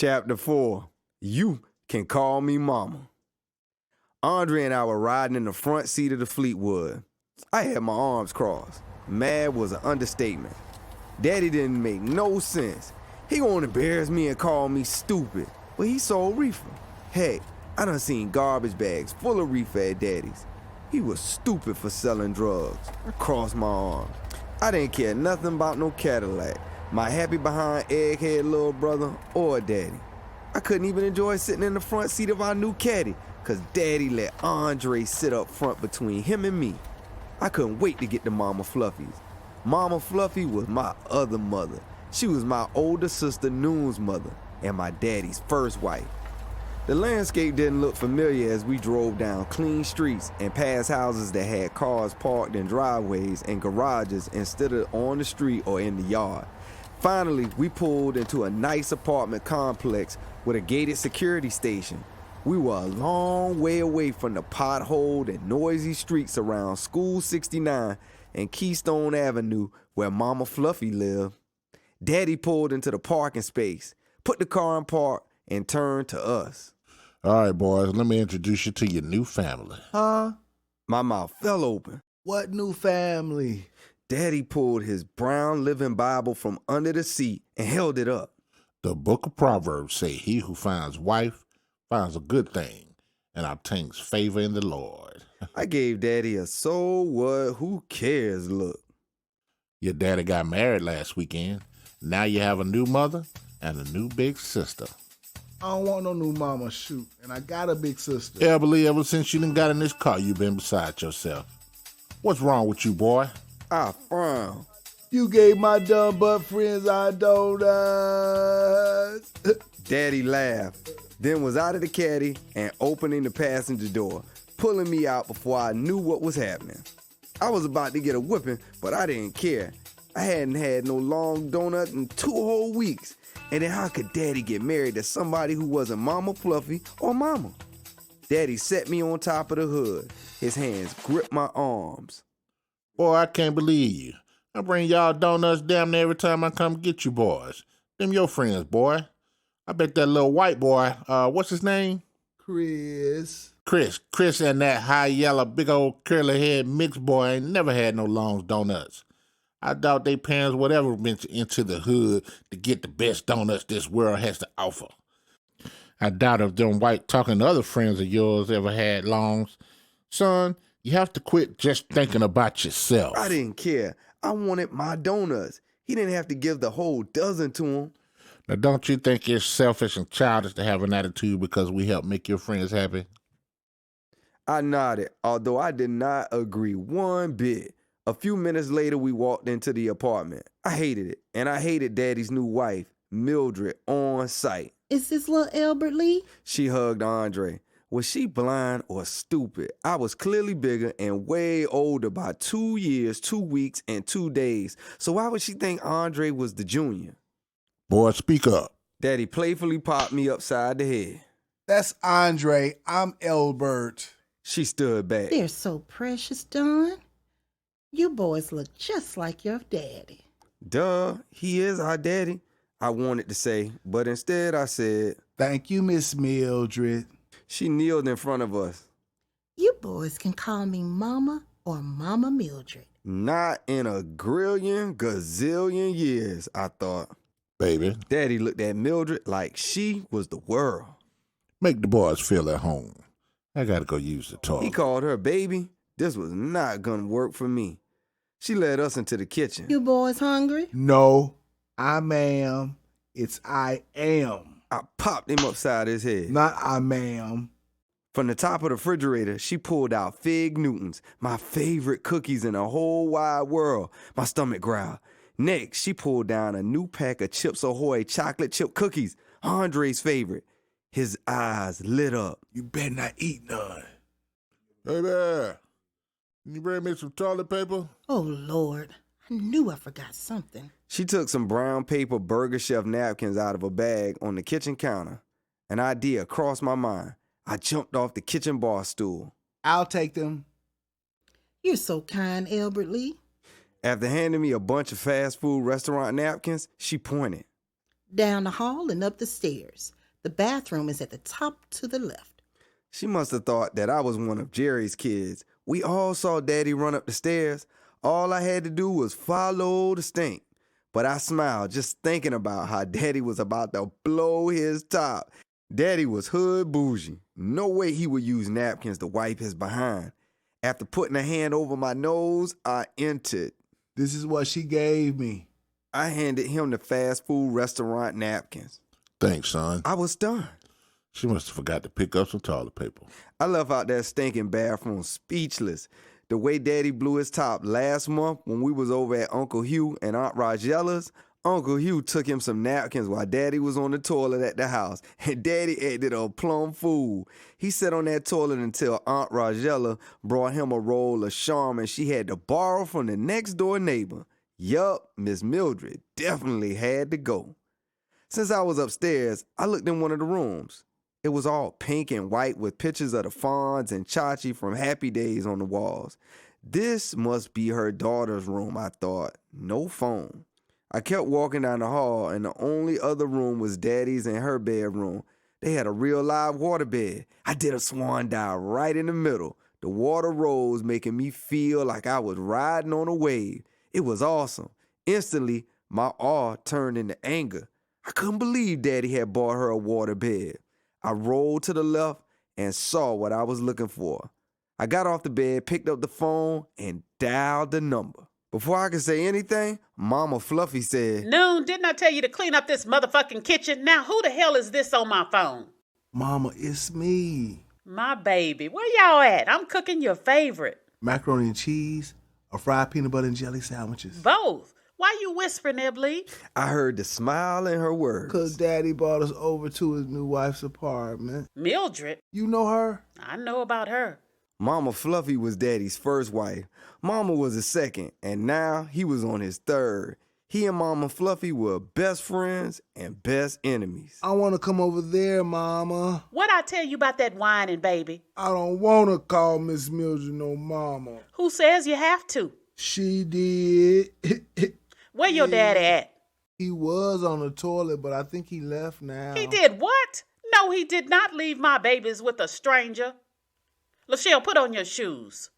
Chapter 4. You can call me Mama. Andre and I were riding in the front seat of the Fleetwood. I had my arms crossed. Mad was an understatement. Daddy didn't make no sense. He gonna embarrass me and call me stupid, but he sold reefer. Heck, I done seen garbage bags full of reefer at Daddy's. He was stupid for selling drugs. I crossed my arms. I didn't care nothing about no Cadillac, my happy behind egghead little brother, or Daddy. I couldn't even enjoy sitting in the front seat of our new caddy, cause Daddy let Andre sit up front between him and me. I couldn't wait to get to Mama Fluffy's. Mama Fluffy was my other mother. She was my older sister Noon's mother and my daddy's first wife. The landscape didn't look familiar as we drove down clean streets and past houses that had cars parked in driveways and garages instead of on the street or in the yard. Finally, we pulled into a nice apartment complex with a gated security station. We were a long way away from the potholed and noisy streets around School 69 and Keystone Avenue where Mama Fluffy lived. Daddy pulled into the parking space, put the car in park, and turned to us. All right, boys, let me introduce you to your new family. Huh? My mouth fell open. What new family? Daddy pulled his brown living Bible from under the seat and held it up. The book of Proverbs say, he who finds wife finds a good thing and obtains favor in the Lord. I gave Daddy a so what, who cares look. Your daddy got married last weekend. Now you have a new mother and a new big sister. I don't want no new mama, shoot. And I got a big sister. Yeah, I believe ever since you done got in this car, you've been beside yourself. What's wrong with you, boy? I frowned. You gave my dumb butt friends our donuts. Daddy laughed, then was out of the caddy and opening the passenger door, pulling me out before I knew what was happening. I was about to get a whipping, but I didn't care. I hadn't had no long donut in 2 whole weeks. And then how could Daddy get married to somebody who wasn't Mama Fluffy or Mama? Daddy set me on top of the hood. His hands gripped my arms. Boy, I can't believe you. I bring y'all donuts damn near every time I come get you boys. Them your friends, boy. I bet that little white boy, what's his name? Chris and that high yellow, big old curly head mixed boy ain't never had no long donuts. I doubt they parents would ever venture into the hood to get the best donuts this world has to offer. I doubt if them white talking to other friends of yours ever had longs. Son, you have to quit just thinking about yourself. I didn't care. I wanted my donuts. He didn't have to give the whole dozen to him. Now, don't you think it's selfish and childish to have an attitude because we help make your friends happy? I nodded, although I did not agree one bit. A few minutes later, we walked into the apartment. I hated it, and I hated Daddy's new wife, Mildred, on sight. Is this little Albert Lee? She hugged Andre. Was she blind or stupid? I was clearly bigger and way older by 2 years, 2 weeks, and 2 days. So why would she think Andre was the junior? Boy, speak up. Daddy playfully popped me upside the head. That's Andre. I'm Albert. She stood back. They're so precious, Djohn. You boys look just like your daddy. Duh, he is our daddy, I wanted to say, but instead I said, Thank you, Miss Mildred. She kneeled in front of us. You boys can call me Mama or Mama Mildred. Not in a gazillion years, I thought. Baby. Daddy looked at Mildred like she was the world. Make the boys feel at home. I gotta go use the toilet. He called her baby. This was not gonna work for me. She led us into the kitchen. You boys hungry? No, I ma'am. It's I am. I popped him upside his head. Not I ma'am. From the top of the refrigerator, she pulled out Fig Newtons, my favorite cookies in the whole wide world. My stomach growled. Next, she pulled down a new pack of Chips Ahoy chocolate chip cookies, Andre's favorite. His eyes lit up. You better not eat none. Hey there. Can you bring me some toilet paper? Oh, Lord. I knew I forgot something. She took some brown paper Burger Chef napkins out of a bag on the kitchen counter. An idea crossed my mind. I jumped off the kitchen bar stool. I'll take them. You're so kind, Albert Lee. After handing me a bunch of fast food restaurant napkins, she pointed. Down the hall and up the stairs. The bathroom is at the top to the left. She must have thought that I was one of Jerry's kids. We all saw Daddy run up the stairs. All I had to do was follow the stink. But I smiled just thinking about how Daddy was about to blow his top. Daddy was hood bougie. No way he would use napkins to wipe his behind. After putting a hand over my nose, I entered. This is what she gave me. I handed him the fast food restaurant napkins. Thanks, son. I was stunned. She must have forgot to pick up some toilet paper. I left out that stinking bathroom speechless. The way Daddy blew his top last month when we was over at Uncle Hugh and Aunt Rajella's, Uncle Hugh took him some napkins while Daddy was on the toilet at the house, and Daddy acted a plumb fool. He sat on that toilet until Aunt Rajella brought him a roll of Charmin she had to borrow from the next door neighbor. Yup, Miss Mildred definitely had to go. Since I was upstairs, I looked in one of the rooms. It was all pink and white with pictures of the Fonz and Chachi from Happy Days on the walls. This must be her daughter's room, I thought. No phone. I kept walking down the hall, and the only other room was Daddy's and her bedroom. They had a real live waterbed. I did a swan dive right in the middle. The water rose, making me feel like I was riding on a wave. It was awesome. Instantly, my awe turned into anger. I couldn't believe Daddy had bought her a waterbed. I rolled to the left and saw what I was looking for. I got off the bed, picked up the phone, and dialed the number. Before I could say anything, Mama Fluffy said, Noon, didn't I tell you to clean up this motherfucking kitchen? Now who the hell is this on my phone? Mama, it's me. My baby. Where y'all at? I'm cooking your favorite. Macaroni and cheese or fried peanut butter and jelly sandwiches. Both. Why you whispering there, Bleak? I heard the smile in her words. Because Daddy brought us over to his new wife's apartment. Mildred? You know her? I know about her. Mama Fluffy was Daddy's first wife. Mama was his second, and now he was on his third. He and Mama Fluffy were best friends and best enemies. I want to come over there, Mama. What'd I tell you about that whining, baby? I don't want to call Miss Mildred no Mama. Who says you have to? She did. Where your daddy at? He was on the toilet, but I think he left now. He did what? No, he did not leave my babies with a stranger. Lachelle, put on your shoes.